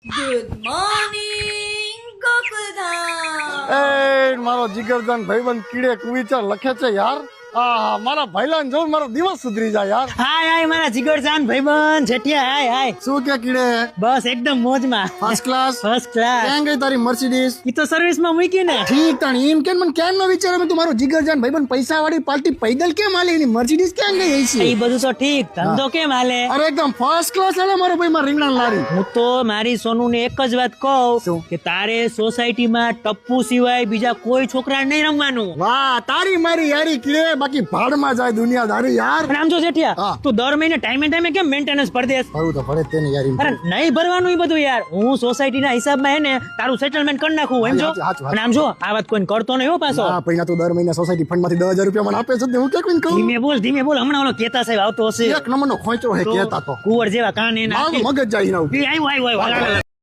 Good morning Gokuldham. એ મારો જીગરજાન ભાઈબંધ કીડે કુવિચાર લખે છે યાર. આ મારા ભાઈલાન જોઉં મારો દિવસ સુધરી જાય યાર. હાય હાય મારા જીગરજાન ભાઈબંધ જેઠિયા હાય હાય. શું કે કીડે? બસ એકદમ મોજમાં. First class. First class. ક્યાં ગઈ તારી મર્સિડીઝ? ઈ તો સર્વિસ માં મૂકી ને. ઠીક તાણી એમ કેમ મને કેમ ન વિચારે મેં તું મારો જીગરજાન ભાઈબંધ પૈસા વાળી પાર્ટી પૈદલ કેમ હાલે એની મર્સિડીઝ ક્યાં ગઈ હશે? ઈ બધું તો ઠીક, ધંધો કેમ હાલે? અરે એકદમ ફર્સ્ટ ક્લાસ હાલે મારો ભાઈ મારા રીંગણા લારી. હું તો મારી સોનુ ને એક જ વાત કહું શું? કે તારે સોસાયટીમાં ટપ્પુ સિવાય બીજા કોઈ છોકરા નહીં રમવાનું. વાહ તારી મારી યારી કીડે બાકી ભાડમાં જાય દુનિયાદારી યાર. પણ આમ જો જેઠિયા, હા. તું દર મહિને ટાઈમે કેમ મેન્ટેનન્સ ભરી દેસ? ભરું તો ભરે તેને યાર એમ. અરે નહીં ભરવાનું ઈ બધું યાર. હું સોસાયટીના હિસાબમાં હે ને તારું સેટલમેન્ટ કરી નાખું એમ જો. હાચું. અને આમ જો આ વાત કોઈને કરતો નહીં હો પાછો. હા પૈસા તો દર મહિને સોસાયટી ફંડ માંથી 10,000 રૂપિયા મને આપે છે ને હું કે કોઈને કહું? ધીમે બોલ હમણાં ઓલો કેતા સાહેબ આવતો હશે. એક નંબરનો ખોંચો હે કહેતા તો. કુંવર જેવા કાન એના. મારું મગજ જાય ના. આવ્યો